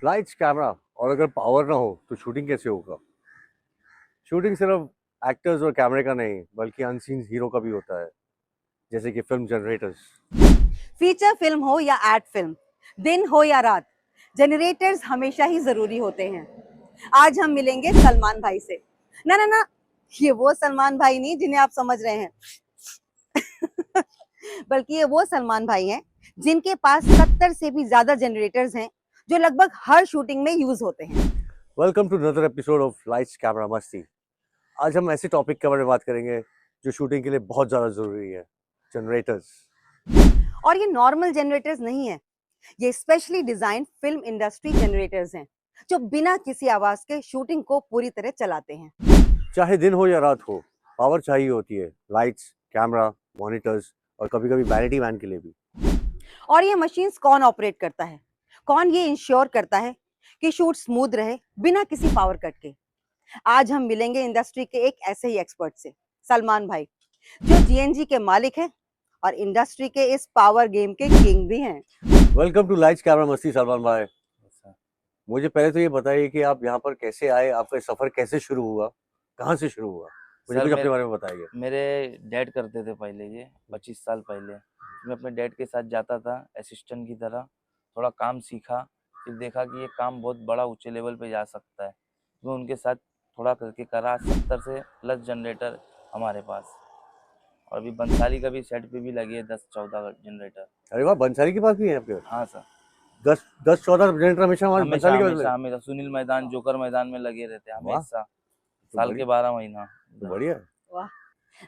Lights camera और अगर power ना हो तो शूटिंग कैसे होगा। शूटिंग सिर्फ एक्टर्स और कैमरे का नहीं बल्कि अनसीन हीरो का भी होता है, जैसे कि फिल्म जनरेटर्स। फीचर फिल्म हो या एड फिल्म, दिन हो या रात, जनरेटर्स हमेशा ही जरूरी होते हैं। आज हम मिलेंगे सलमान भाई से। ना ना ना, ये वो सलमान भाई नहीं जिन्हें आप समझ रहे हैं बल्कि ये वो सलमान भाई हैं जिनके पास 70 से भी ज्यादा जनरेटर्स हैं जो लगभग हर शूटिंग में यूज होते हैं। Welcome to another episode of lights camera Masti. आज हम ऐसे टॉपिक के बारे में बात करेंगे जो शूटिंग के लिए बहुत ज़्यादा ज़रूरी है, जनरेटर्स। और ये नॉर्मल जनरेटर्स नहीं है, ये specially design film industry generators हैं जो बिना किसी आवाज के शूटिंग को पूरी तरह चलाते हैं। चाहे दिन हो या रात हो, पावर चाहिए होती है। लाइट्स, कैमरा, मॉनिटर्स और कभी कभी वैनिटी वैन के लिए भी। और ये मशीन्स कौन ऑपरेट करता है, कौन ये इंश्योर करता है कि शूट स्मूथ रहे बिना किसी पावर कट के। आज हम मिलेंगे इंडस्ट्री के एक ऐसे ही एक्सपर्ट से, सलमान भाई, जो जीएनजी के मालिक हैं और इंडस्ट्री के इस पावर गेम के किंग भी हैं। वेलकम टू लाइट्स कैमरा मस्ती सलमान भाई। मुझे पहले तो ये बताइए कि आप यहाँ पर कैसे आए, आपका सफर कैसे शुरू हुआ, कहाँ से शुरू हुआ, मुझे कुछ अपने बारे में बताइए। मेरे डैड करते थे पहले, ये 25 साल पहले मैं अपने डैड के साथ जाता था असिस्टेंट की तरह। थोड़ा काम सीखा, फिर देखा कि ये काम बहुत बड़ा ऊंचे लेवल पे जा सकता है। मैं उनके साथ थोड़ा करके करा। 70 से प्लस जनरेटर हमारे पास, और अभी बंसाली का भी सेट पे भी लगे 10-14 जनरेटर। अरे वाह, बंसाली के पास भी है आपके? हाँ सर, 10-14 जनरेटर हमेशा बंसाली के पास हमेशा हमेशा सुनील मैदान, जोकर मैदान में लगे रहते हैं हमेशा, साल के 12 महीना। तो बढ़िया। वाह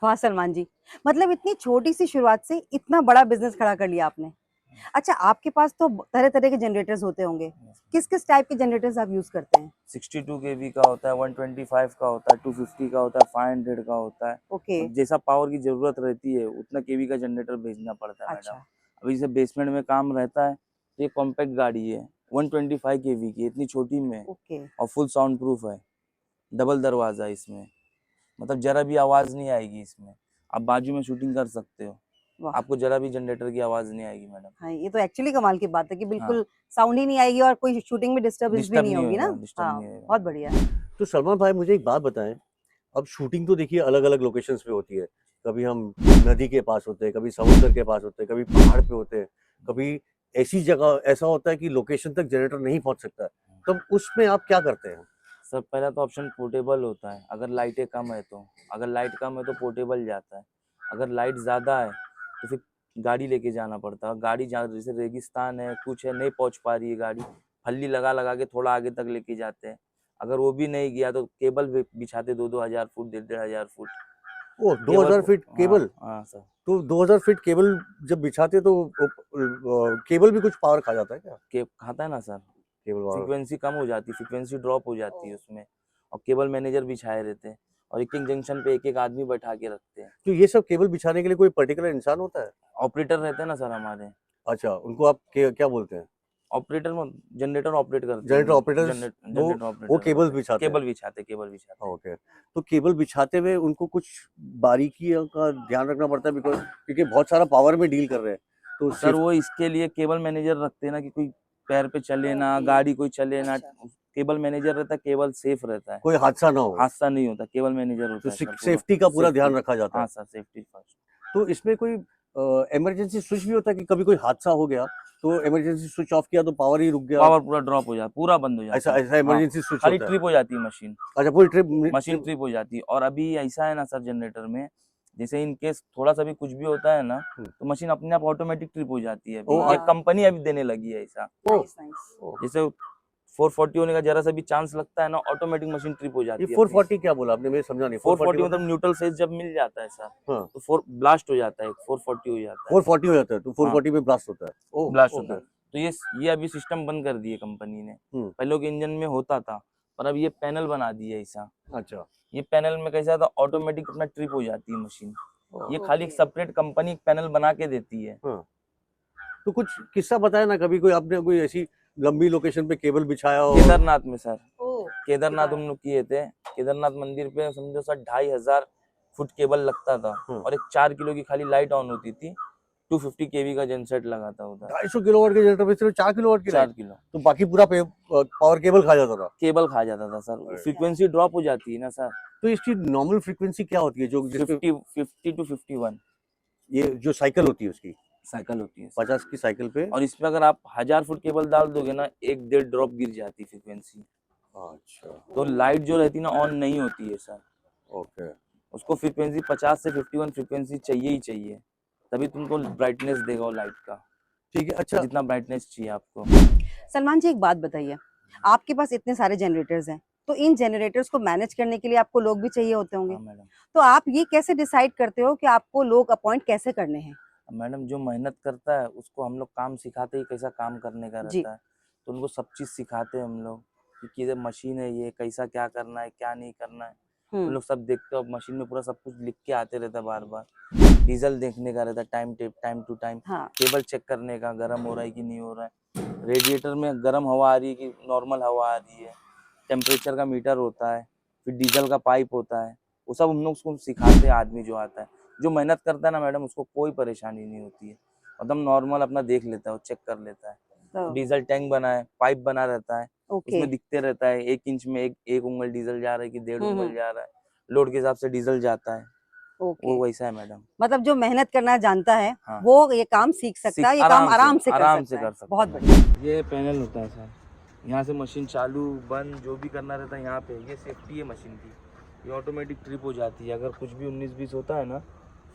वाह सलमान जी, मतलब इतनी छोटी सी शुरुआत से इतना बड़ा बिजनेस खड़ा कर लिया आपने। अच्छा, आपके पास तो तरह तरह के जनरेटर्स होते होंगे, किस किस टाइप के जनरेटर्स आप यूज करते हैं? 62 केवी का होता है, 125 का होता है, 250 का होता है, 500 का होता है। ओके। जैसा पावर की जरूरत रहती है उतना केवी का जनरेटर भेजना पड़ता है अच्छा। मैडम। अभी जैसे बेसमेंट में काम रहता है तो ये कॉम्पैक्ट गाड़ी है, 125 केवी की, इतनी छोटी में, ओके। और फुल साउंड प्रूफ है। डबल दरवाजा है इसमें, मतलब जरा भी आवाज नहीं आएगी इसमें। आप बाजू में शूटिंग कर सकते हो, वाह, आपको जरा भी जनरेटर की आवाज नहीं आएगी मैडम। हाँ ये तो एक्चुअली कमाल की बात है कि हाँ, बिल्कुल साउंड ही नहीं आएगी और कोई शूटिंग में डिस्टर्बेंस भी डिस्टर्ब नहीं नहीं होगी ना। होगा, डिस्टर्ब हाँ, नहीं होगा। बहुत बढ़िया। तो सलमान भाई मुझे एक बात बताएं, अब शूटिंग तो देखिए अलग अलग लोकेशंस पे होती है। कभी हम नदी के पास होते हैं, कभी समुद्र के पास होते हैं, कभी पहाड़ पे होते हैं, कभी ऐसी जगह ऐसा होता है कि लोकेशन तक जनरेटर नहीं पहुंच सकता है। तब उसमें आप क्या करते हैं? सर पहला तो ऑप्शन पोर्टेबल होता है, अगर लाइटें कम है तो। अगर लाइट कम है तो पोर्टेबल जाता है। अगर लाइट ज़्यादा है तो फिर गाड़ी लेके जाना पड़ता है। गाड़ी जहाँ जैसे रेगिस्तान है, कुछ है, नहीं पहुँच पा रही है गाड़ी, फल्ली लगा लगा के थोड़ा आगे तक लेके जाते हैं। अगर वो भी नहीं गया तो केबल बिछाते 2-2 हज़ार फुट, 1,500 फुट ओ, केबल। 2000 feet cable? हाँ सर, तो 2000 फीट केबल जब बिछाते तो केबल भी कुछ पावर खा जाता है क्या? खाता है ना सर, केबल पावर। फ्रीक्वेंसी कम हो जाती है, फ्रीक्वेंसी ड्रॉप हो जाती है उसमें। और केबल मैनेजर बिछाए रहते हैं, और एक एक जंक्शन पे एक एक आदमी बैठा के रखते हैं। तो ये सब केबल बिछाने के लिए कोई पर्टिकुलर इंसान होता है? ऑपरेटर रहते हैं ना सर हमारे। अच्छा, उनको आप क्या बोलते हैं? ऑपरेटर में जनरेटर ऑपरेट करते हैं, जनरेटर ऑपरेटर्स। जनरेटर वो ऑपरेटर केबल्स बिछाते हैं। केबल बिछाते हैं। ओके। तो केबल बिछाते हुए उनको कुछ बारीकियों का ध्यान रखना पड़ता है, बिकॉज क्योंकि बहुत सारा पावर में डील कर रहे हैं तो सर वो इसके लिए केबल मैनेजर रखते हैं ना, कि कोई पैर पे चले ना, गाड़ी कोई चले ना। केबल मैनेजर रहता है, केबल सेफ रहता है, कोई हादसा ना हो। हादसा नहीं होता, केबल मैनेजर होता तो है सर। सेफ्टी का पूरा ध्यान रखा जाता है। हाँ सर, सेफ्टी फर्स्ट। तो इसमें कोई इमरजेंसी स्विच भी होता है कि कभी कोई हादसा हो गया तो इमरजेंसी स्विच ऑफ किया तो पावर ही रुक गया? पावर पूरा ड्रॉप हो जाता, पूरा बंद हो जाता ऐसा है। ऐसा इमरजेंसी स्विच खाली होता है? ट्रिप हो जाती है मशीन। अच्छा, पूरी मशीन ट्रिप हो जाती है। और अभी ऐसा है ना सर जनरेटर में, जैसे इन केस थोड़ा सा भी कुछ भी होता है ना, तो मशीन अपने आप ऑटोमेटिक ट्रिप हो जाती है। अभी ये कंपनी अभी देने लगी है ऐसा। जैसे 440 होने का जरा सा भी चांस लगता है ना, ऑटोमेटिक मशीन ट्रिप हो जाती ये है। 440 क्या बोला आपने, मुझे समझा नहीं। 440 मतलब न्यूट्रल फेज जब मिल जाता है सर, हाँ, तो 4 ब्लास्ट हो जाता है, 440 हो जाता है। 440 हो जाता है तो 440 में ब्लास्ट होता है। ओ, ब्लास्ट होता ओके। है। तो ये अभी सिस्टम बंद कर दिए कंपनी ने। हम्म। पहले के इंजन में होता था, पर अब ये पैनल बना दिया ऐसा। अच्छा। ये पैनल में कैसा था, ऑटोमेटिक अपना ट्रिप हो जाती है मशीन। ये खाली एक सेपरेट कंपनी पैनल बना के देती है। हाँ। तो कुछ किस्सा बताया ना, कभी कोई आपने कोई ऐसी लंबी लोकेशन पे केबल बिछाया हो? केदारनाथ में सर, केदारनाथ हम लोग किए थे। केदारनाथ मंदिर पे समझो सर 2,500 फुट केबल लगता था, और एक 4 किलो की खाली लाइट ऑन होती थी। 250 केवी का जनसेट लगा था उधर, 250 किलोवाट के जनरेटर में सिर्फ 4 किलोवाट की लाइन, 4 किलो तो बाकी पूरा पावर केबल खा जाता था। केबल खा जाता था सर, अरे। फ्रीक्वेंसी ड्रॉप हो जाती है ना सर, तो इसकी नॉर्मल फ्रीक्वेंसी क्या होती है जो जिसपे 50 टू 51 ये जो साइकिल होती है उसकी साइकिल होती है सर। 50 की साइकिल पे? और इसमें अगर आप 1000 फुट केबल डाल दोगे ना, 1-1.5 ड्रॉप गिर जाती फ्रीक्वेंसी, अच्छा, तो लाइट जो रहती है ना ऑन नहीं होती है सर। ओके। उसको फ्रीक्वेंसी 50 से 51 फ्रीक्वेंसी चाहिए ही चाहिए, तभी तुमको ब्राइटनेस देगा वो लाइट का, ठीक है। अच्छा, जितना ब्राइटनेस चाहिए आपको। सलमान जी एक बात बताइए, आपके पास इतने सारे जनरेटर्स हैं, तो इन जनरेटर्स को मैनेज करने के लिए आपको लोग भी चाहिए होते होंगे, हाँ मैडम। तो आप ये कैसे डिसाइड करते हो कि आपको लोग अपॉइंट कैसे करने हैं? मैडम जो मेहनत करता है उसको हम लोग काम सिखाते ही कैसा काम करने का जी। रहता है, तो उनको सब चीज़ सिखाते हैं हम लोग कि ये मशीन है, ये कैसा क्या करना है क्या नहीं करना है, उन लोग सब देखते हो। मशीन में पूरा सब कुछ लिख के आते रहता है, बार बार डीजल देखने का रहता है, टाइम टू टाइम हाँ। केबल चेक करने का, गर्म हो रहा है कि नहीं हो रहा है, रेडिएटर में गर्म हवा आ रही है कि नॉर्मल हवा आ रही है, टेम्परेचर का मीटर होता है, फिर डीजल का पाइप होता है, वो सब हम लोग उसको सिखाते हैं। आदमी जो आता है, जो मेहनत करता है ना मैडम, उसको कोई परेशानी नहीं होती है, एकदम नॉर्मल अपना देख लेता है, वो चेक कर लेता है। तो डीजल टैंक बना है, पाइप बना रहता है, ओके। उसमें दिखते रहता है 1 इंच में एक उंगल डीजल जा रहा है कि 1.5 उंगल जा रहा है, लोड के हिसाब से डीजल जाता है, ओके, वो वैसा है मैडम। मतलब जो मेहनत करना जानता है हाँ। वो ये काम सीख सकता है, ये काम आराम से कर सकता है। बहुत बढ़िया। ये पैनल होता है सर, यहाँ से मशीन चालू बंद जो भी करना रहता है यहाँ पे, ये सेफ्टी है मशीन की, ये ऑटोमेटिक ट्रिप हो जाती है। अगर कुछ भी 19-20 होता है ना,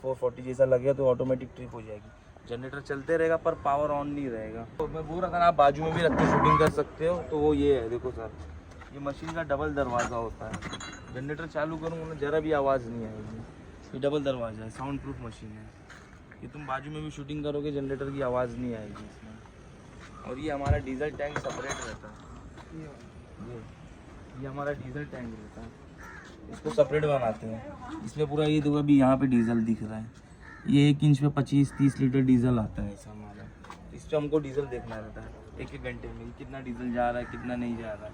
440 जैसा लग गया तो ऑटोमेटिक ट्रिप हो जाएगी। जनरेटर चलते रहेगा पर पावर ऑन नहीं रहेगा। तो मैं बोल रहा था ना, आप बाजू में भी रख के शूटिंग कर सकते हो, तो वो ये है देखो सर, ये मशीन का डबल दरवाज़ा होता है, जनरेटर चालू करूँगा ना जरा भी आवाज़ नहीं आएगी, ये डबल दरवाज़ा है, साउंड प्रूफ मशीन है, कि तुम बाजू में भी शूटिंग करोगे जनरेटर की आवाज़ नहीं आएगी इसमें। और ये हमारा डीजल टैंक सेपरेट रहता है, ये हमारा डीजल टैंक रहता है, इसको सेपरेट बनाते हैं। इसमें पूरा ये देखो अभी यहाँ पे डीजल दिख रहा है, ये 1 इंच पे 25-30 लीटर डीजल आता है ऐसा हमारा। इस पे हमको डीजल देखना रहता है 1-1 घंटे में, कितना डीजल जा रहा है कितना नहीं जा रहा है,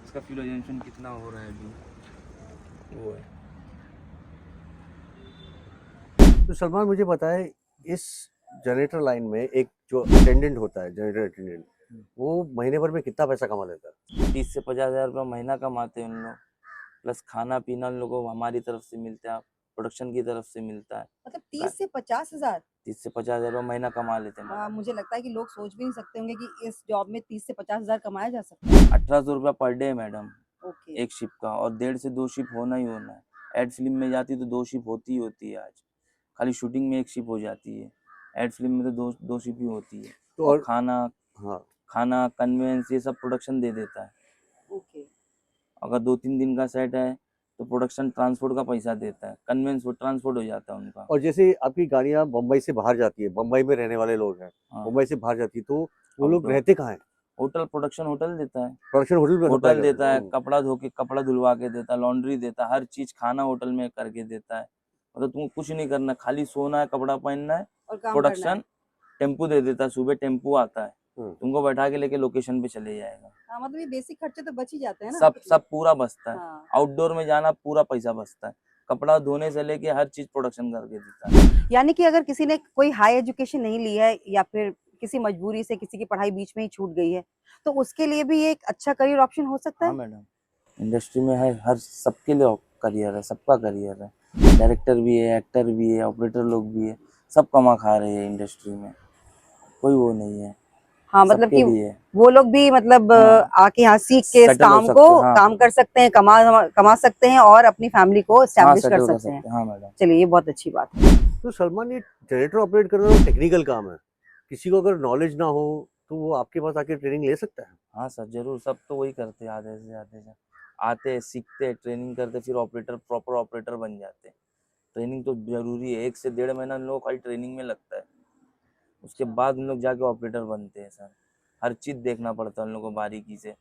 इसका फ्यूल एजेंशन कितना हो रहा है अभी, वो है। तो सलमान मुझे बताए, इस जनरेटर लाइन में एक जो अटेंडेंट होता है, जनरेटर अटेंडेंट, वो महीने भर में कितना पैसा कमा लेता है? 30 से 50 हज़ार रुपया महीना कमाते हैं उन लोग, प्लस खाना पीना उन लोगों को हमारी तरफ से मिलता है, प्रोडक्शन की तरफ से मिलता है। मतलब 30 से 50,000? 30 से 50 हज़ार रुपया महीना कमा लेते हैं मैडम। मुझे लगता है कि लोग सोच भी नहीं सकते होंगे कि इस जॉब में 30 से 50,000 कमाया जा सकता है। 1800 रुपया पर डे है मैडम, ओके। एक शिप का, और 1.5 से 2 शिप होना ही होना है। एड फिल्म में जाती तो 2 शिप होती ही होती है, आज खाली शूटिंग में 1 शिप हो जाती है, एड फिल्म में तो 2 शिप ही होती है। तो और और हाँ, खाना कन्वेंस ये सब प्रोडक्शन दे देता है। ओके। अगर 2-3 दिन का सेट है तो प्रोडक्शन ट्रांसपोर्ट का पैसा देता है, कन्वेंस वो ट्रांसपोर्ट हो जाता है उनका। और जैसे आपकी गाड़ियाँ बम्बई से बाहर जाती है, बम्बई में रहने वाले लोग हैं, हाँ, मुंबई से बाहर जाती है, तो वो लोग आउटडोर रहते कहाँ हैं? होटल, प्रोडक्शन होटल देता है, प्रोडक्शन होटल में सप्लाई होटल करते देता है, हैं? कपड़ा धो के कपड़ा धुलवा के देता है, लॉन्ड्री देता है, हर चीज खाना होटल में करके देता है। मतलब तुमको कुछ नहीं करना, खाली सोना है, कपड़ा पहनना है, और काम करना है। प्रोडक्शन टेम्पू दे देता है, सुबह टेम्पू आता है, हम्म। तुमको बैठा के लेके लोकेशन पे चले जाएगा। हाँ, मतलब ये बेसिक खर्चे तो बच ही जाते हैं ना। सब पूरा बचता है। हाँ। आउटडोर में जाना पूरा पैसा बचता है, कपड़ा धोने से लेके हर चीज प्रोडक्शन करके देता है। यानी कि अगर किसी ने कोई हाई एजुकेशन नहीं ली है या फिर किसी मजबूरी से किसी की पढ़ाई बीच में ही छूट गई है, तो उसके लिए भी ये एक अच्छा करियर ऑप्शन हो सकता हाँ है। मैडम, इंडस्ट्री में है, हर सबके लिए करियर है, सबका करियर है, डायरेक्टर भी है, एक्टर भी है, ऑपरेटर लोग भी है, सब कमा खा रहे हैं इंडस्ट्री में, कोई वो नहीं है। हाँ, मतलब सबके कि लिए वो लोग भी मतलब हाँ, आके यहाँ सीख के इस सेटल हो काम सकते को हैं, हाँ। काम कर सकते हैं, कमा सकते हैं और अपनी फैमिली को हाँ, एस्टैब्लिश कर सेटल कर सकते हैं। सकते हैं। हाँ मैडम। चलिए, ये बहुत अच्छी बात है। तो सलमान, ये जनरेटर ऑपरेट करना तो टेक्निकल काम है, किसी को अगर नॉलेज ना हो तो वो आपके पास आके ट्रेनिंग ले सकता है? हाँ सर जरूर, सब तो वही करते हैं, आधे से आते हैं, सीखते हैं, ट्रेनिंग करते, फिर ऑपरेटर प्रॉपर ऑपरेटर बन जाते हैं। ट्रेनिंग तो जरूरी है, 1 से 1.5 महीना उन लोगों को खाली ट्रेनिंग में लगता है, उसके बाद उन लोग जाके ऑपरेटर बनते हैं सर। हर चीज़ देखना पड़ता है उन लोगों को बारीकी से,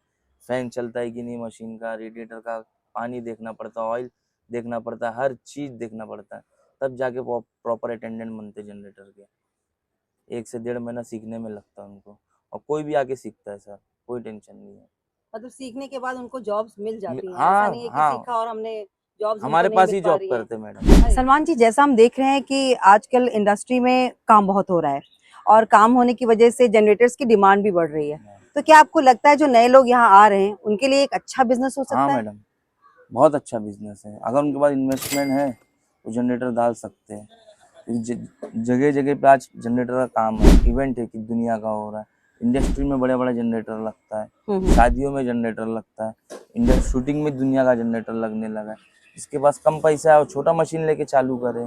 फैन चलता है कि नहीं मशीन का, रेडिएटर का पानी देखना पड़ता है, ऑयल देखना पड़ता है, हर चीज़ देखना पड़ता है, तब जाके प्रॉपर अटेंडेंट बनते जनरेटर के। 1 से 1.5 महीना सीखने में लगता है उनको, और कोई भी आके सीखता है सर, कोई टेंशन नहीं है। मतलब सीखने के बाद उनको जॉब्स मिल जाती हैं, ऐसा हाँ नहीं है कि हाँ सीखा और हमने जॉब्स हमारे नहीं पास मिल ही पा जॉब रही हैं। करते मैडम। सलमान जी, जैसा हम देख रहे हैं कि आजकल इंडस्ट्री में काम बहुत हो रहा है और काम होने की वजह से जनरेटर्स की डिमांड भी बढ़ रही है, तो क्या आपको लगता है जो नए लोग यहाँ आ रहे हैं उनके लिए एक अच्छा बिजनेस हो हाँ सकता है? मैडम, बहुत अच्छा बिजनेस है। अगर उनके पास इन्वेस्टमेंट है तो जनरेटर डाल सकते हैं। जगह जगह पे आज जनरेटर का काम है, इवेंट है कि दुनिया का हो रहा है। इंडस्ट्री में बड़े बड़े जनरेटर लगता है, शादियों में जनरेटर लगता है, इंडस्ट्री शूटिंग में दुनिया का जनरेटर लगने लगा है। जिसके पास कम पैसा है वो छोटा मशीन लेके चालू करे,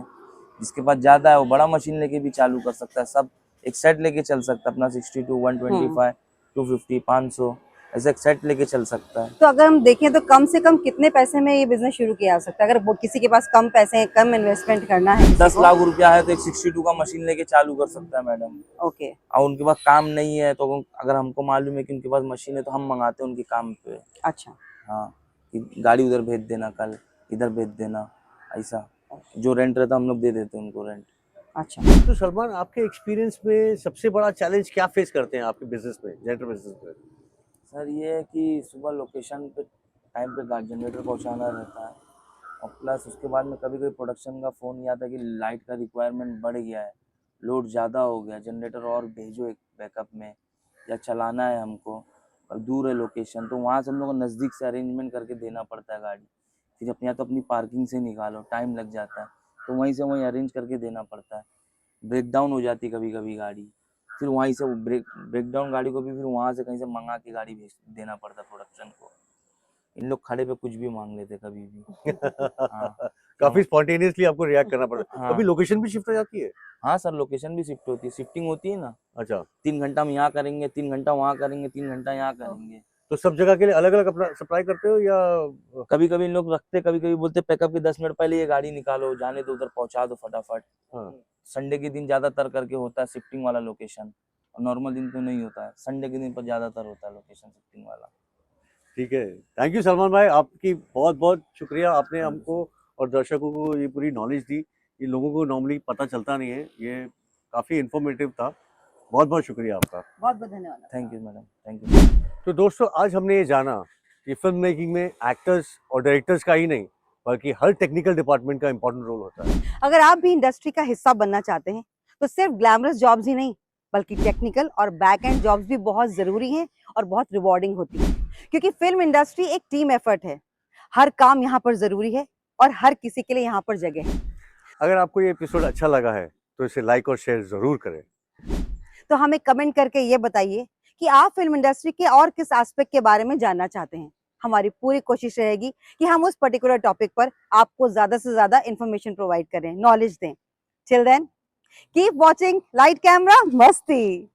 जिसके पास ज़्यादा है वो बड़ा मशीन लेके भी चालू कर सकता है। सब एक सेट लेके चल सकता है अपना 62, 125, 250, 500 ऐसे एक सेट लेके चल सकता है। तो अगर हम देखें तो कम से कम कितने पैसे में ये बिजनेस शुरू किया जा सकता है, अगर वो किसी के पास कम पैसे हैं, कम इन्वेस्टमेंट करना है किसी 10 को? लाख रुपया है तो एक 62 का मशीन लेके चालू कर सकता है मैडम। ओके, और उनके पास काम नहीं है तो अगर हमको मालूम है कि उनके पास मशीन है तो हम मंगाते हैं उनके काम पे। अच्छा। हाँ, कि गाड़ी उधर भेज देना, कल इधर भेज देना, ऐसा जो रेंट रहता हम लोग दे देते हैं उनको रेंट। अच्छा, तो सलमान, आपके एक्सपीरियंस में सबसे बड़ा चैलेंज क्या फेस करते हैं आपके बिजनेस में, जनरेटर बिजनेस में? सर ये है कि सुबह लोकेशन पे टाइम पे जनरेटर पहुंचाना रहता है, और प्लस उसके बाद में कभी कभी प्रोडक्शन का फ़ोन ये आता है कि लाइट का रिक्वायरमेंट बढ़ गया है, लोड ज़्यादा हो गया, जनरेटर और भेजो एक बैकअप में, या चलाना है हमको और दूर है लोकेशन, तो वहाँ से हम लोग को नज़दीक से अरेंजमेंट करके देना पड़ता है गाड़ी। फिर अपने या तो अपनी पार्किंग से निकालो, टाइम लग जाता है, तो वहीं से वहीं अरेंज करके देना पड़ता है। ब्रेक डाउन हो जाती कभी कभी गाड़ी, फिर वहीं से वो ब्रेक डाउन गाड़ी को भी फिर वहाँ से कहीं से मंगा के गाड़ी भेज देना पड़ता है प्रोडक्शन को। इन लोग खड़े पे कुछ भी मांग लेते कभी भी। हाँ, काफी स्पॉन्टेनियसली आपको रिएक्ट करना पड़ता है, कभी हाँ, लोकेशन भी शिफ्ट हो जाती है? हाँ सर, लोकेशन भी शिफ्ट होती है, शिफ्टिंग होती है ना। अच्छा, 3 घंटा हम यहाँ करेंगे, 3 घंटा वहाँ करेंगे, 3 घंटा यहाँ करेंगे। तो सब जगह के लिए अलग अलग अपना सप्लाई करते हो या? कभी कभी इन लोग रखते, कभी कभी बोलते पैकअप के 10 मिनट पहले ये गाड़ी निकालो, जाने दो उधर पहुँचा दो फटाफट। हाँ, संडे के दिन ज़्यादातर करके होता है शिफ्टिंग वाला लोकेशन, और नॉर्मल दिन तो नहीं होता है, संडे के दिन पर ज़्यादातर होता है लोकेशन शिफ्टिंग वाला। ठीक है। थैंक यू सलमान भाई, आपकी बहुत बहुत शुक्रिया, आपने हमको और दर्शकों को ये पूरी नॉलेज दी। ये लोगों को नॉर्मली पता चलता नहीं है, ये काफ़ी इन्फॉर्मेटिव था। बहुत बहुत शुक्रिया आपका। बहुत बहुत धन्यवाद। Thank you madam, thank you. तो दोस्तों, आज हमने ये जाना कि फिल्म मेकिंग में एक्टर्स और डायरेक्टर्स का ही नहीं, बल्कि हर टेक्निकल डिपार्टमेंट का इंपॉर्टेंट रोल होता है। अगर आप भी इंडस्ट्री का हिस्सा बनना चाहते हैं तो सिर्फ ग्लैमरस जॉब्स ही नहीं बल्कि टेक्निकल और बैक एंड जॉब्स भी बहुत जरूरी हैं और बहुत रिवॉर्डिंग होती है, क्योंकि फिल्म इंडस्ट्री एक टीम एफर्ट है। हर काम यहाँ पर जरूरी है और हर किसी के लिए यहाँ पर जगह है। अगर आपको ये एपिसोड अच्छा लगा है तो इसे लाइक और शेयर ज़रूर करें। तो हमें कमेंट करके ये बताइए कि आप फिल्म इंडस्ट्री के और किस एस्पेक्ट के बारे में जानना चाहते हैं। हमारी पूरी कोशिश रहेगी कि हम उस पर्टिकुलर टॉपिक पर आपको ज्यादा से ज्यादा इंफॉर्मेशन प्रोवाइड करें, नॉलेज दें। Till then keep watching light camera मस्ती।